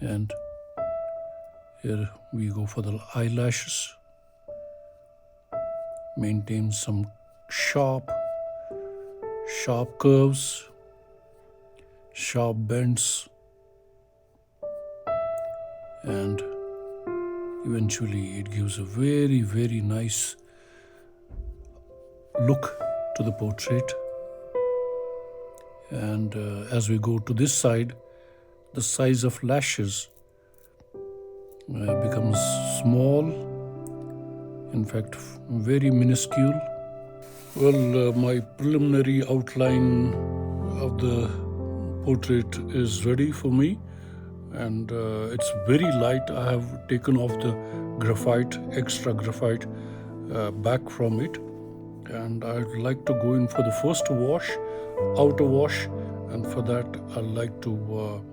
And here we go for the eyelashes. Maintain some sharp curves, sharp bends, and eventually it gives a very, very nice look to the portrait. And as we go to this side, the size of lashes becomes small, in fact very minuscule. Well, my preliminary outline of the portrait is ready for me, and it's very light. I have taken off the extra graphite back from it, and I'd like to go in for the first wash, outer wash, and for that I'd like to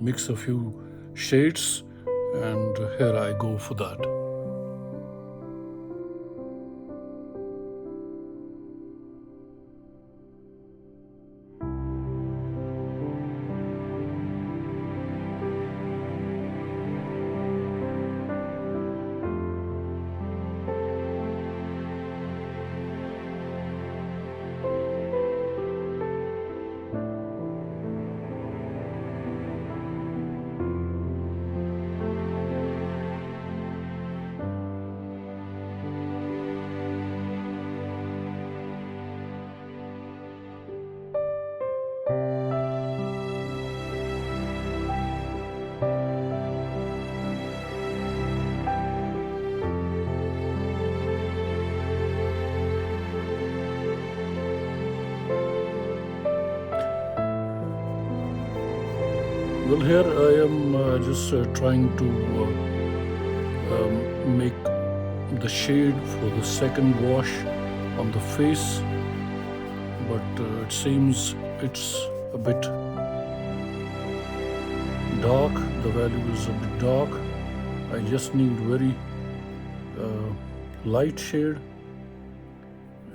mix a few shades, and here I go for that. Well, here I am just trying to make the shade for the second wash on the face, but it seems it's a bit dark. The value is a bit dark. I just need very light shade,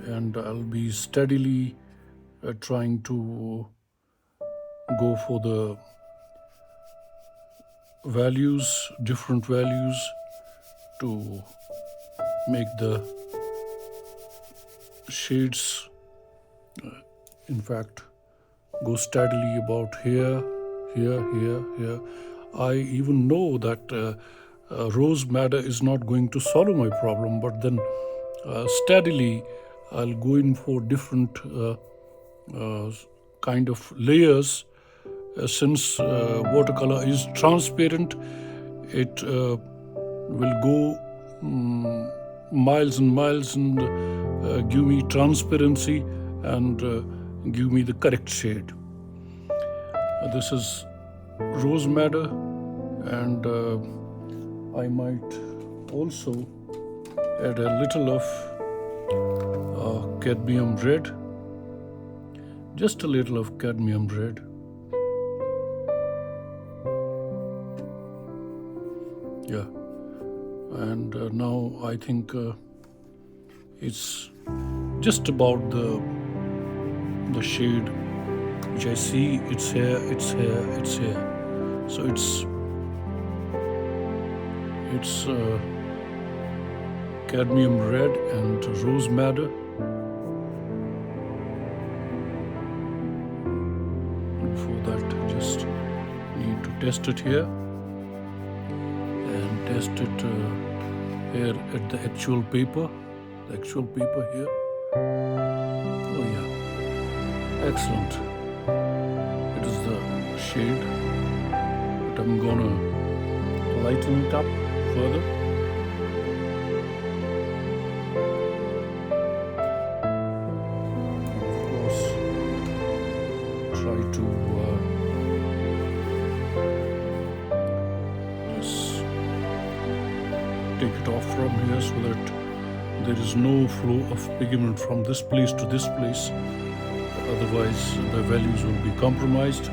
and I'll be steadily trying to go for the values, different values, to make the shades, in fact, go steadily about here, here. I even know that rose madder is not going to solve my problem, but then steadily I'll go in for different kind of layers. Since watercolor is transparent, it will go miles and miles and give me transparency and give me the correct shade. This is rose madder, and I might also add a little of cadmium red, just a little of cadmium red. Yeah, and now I think it's just about the shade which I see. It's here, it's here, it's here. So it's cadmium red and rose madder. And for that, just need to test it here. Test it here at the actual paper here. Oh yeah, excellent. It is the shade, but I'm gonna lighten it up further. Of course, try to take it off from here so that there is no flow of pigment from this place to this place. Otherwise, the values will be compromised.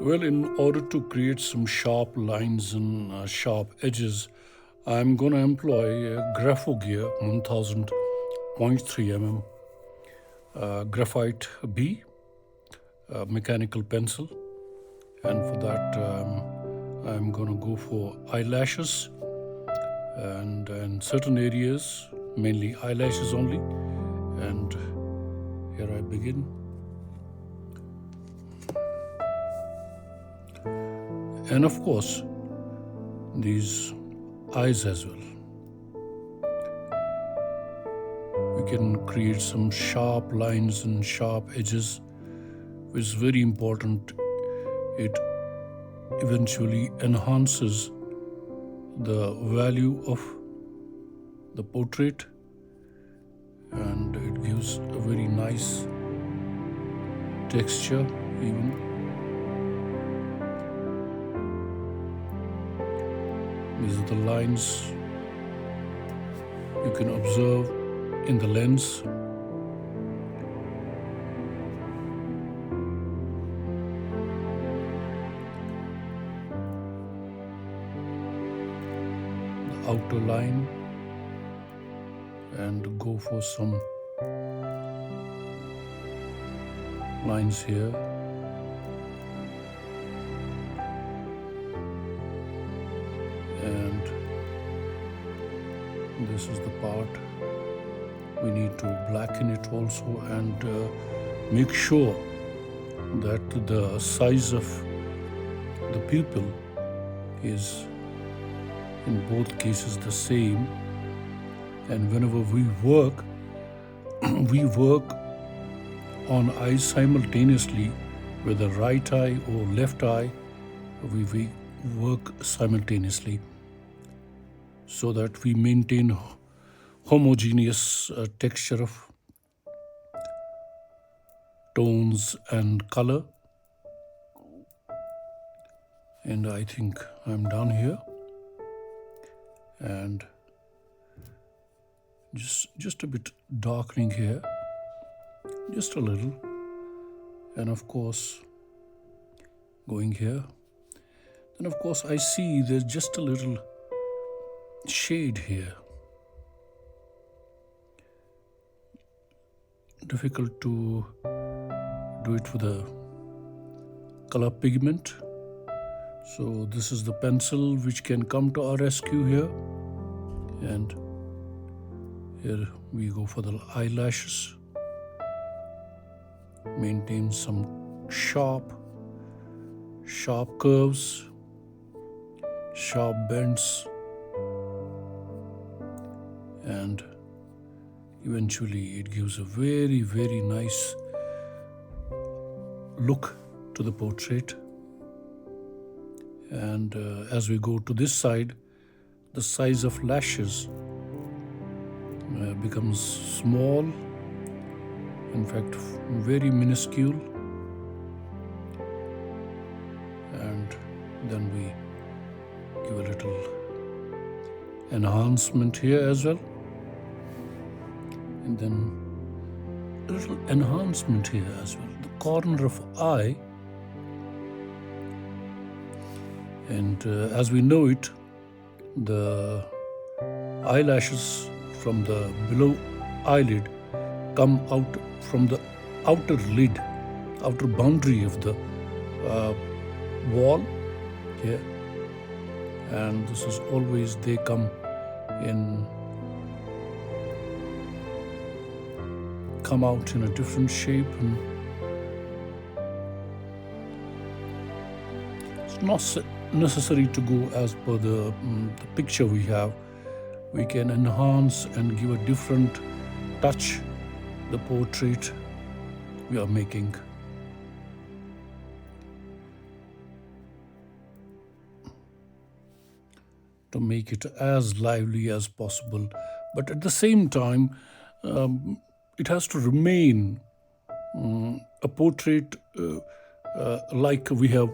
Well, in order to create some sharp lines and sharp edges, I'm going to employ a Grapho Gear 1000.3 mm graphite B mechanical pencil, and for that I'm going to go for eyelashes, and in certain areas, mainly eyelashes only. And here I begin. And of course, these eyes as well. We can create some sharp lines and sharp edges, which is very important. It eventually enhances the value of the portrait, and it gives a very nice texture even. These are the lines you can observe in the lens. The outer line, and go for some lines here. And this is the part we need to blacken it also, and make sure that the size of the pupil is in both cases the same. And whenever we work, we work on eyes simultaneously, whether right eye or left eye, we work simultaneously, so that we maintain homogeneous texture of tones and color. And I think I'm done here. And just a bit darkening here, just a little. And of course, going here. Then of course I see there's just a little shade here. Difficult to do it with a color pigment. So this is the pencil which can come to our rescue here. And here we go for the eyelashes. Maintain some sharp curves, sharp bends, and eventually it gives a very, very nice look to the portrait. And as we go to this side, the size of lashes becomes small, in fact very minuscule. And then we give a little enhancement here as well, and then a little enhancement here as well, the corner of eye. And as we know it, the eyelashes from the below eyelid come out from the outer lid, outer boundary of the wall here. And this is always, they come out in a different shape, and it's not necessary to go as per the picture we have. We can enhance and give a different touch the portrait we are making. To make it as lively as possible, but at the same time it has to remain a portrait like we have.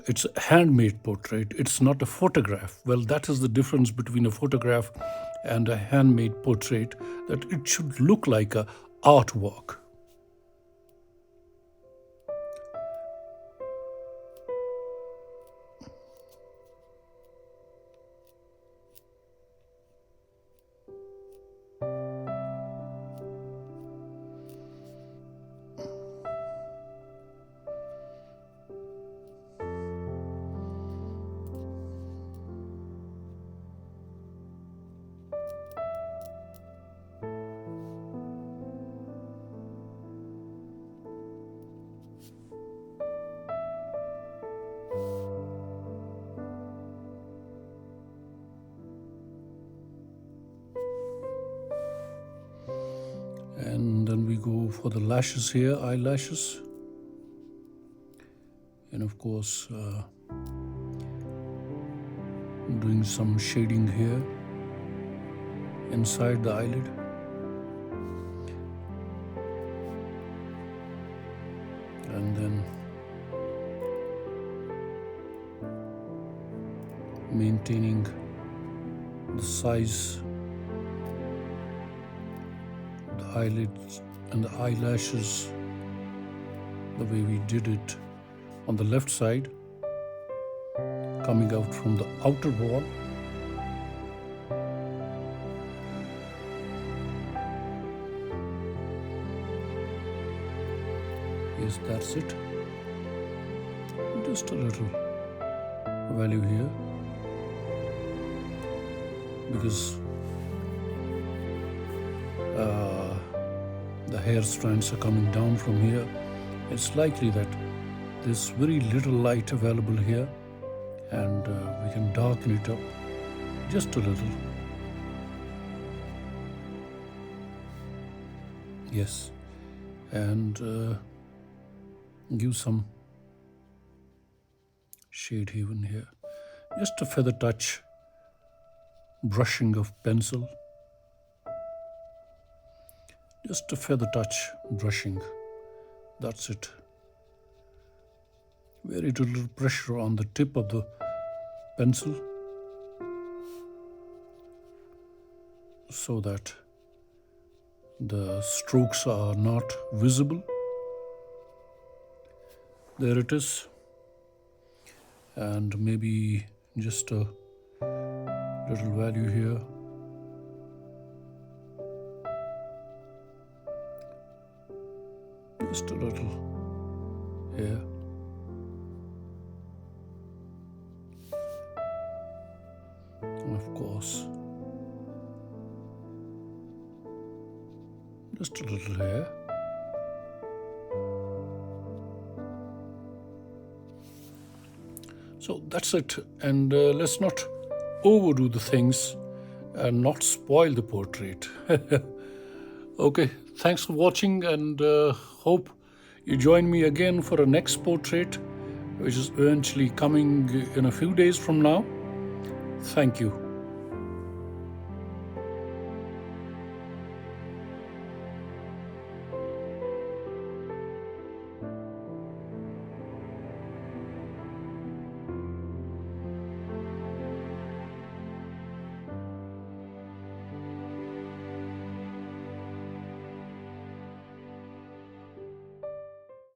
It's a handmade portrait, it's not a photograph. Well, that is the difference between a photograph and a handmade portrait, that it should look like a artwork. for the lashes here, eyelashes. And of course, doing some shading here inside the eyelid. And then maintaining the size, the eyelids and the eyelashes the way we did it on the left side, coming out from the outer wall. Yes, that's it. Just a little value here, because the hair strands are coming down from here. It's likely that there's very little light available here, and we can darken it up just a little. Yes, and give some shade even here. Just a feather touch, brushing of pencil. Just a feather touch, brushing. That's it. Very little pressure on the tip of the pencil so that the strokes are not visible. There it is. And maybe just a little value here. Just a little here. And of course, just a little here. So that's it, and let's not overdo the things and not spoil the portrait. Okay, thanks for watching, and hope you join me again for a next portrait, which is eventually coming in a few days from now. Thank you.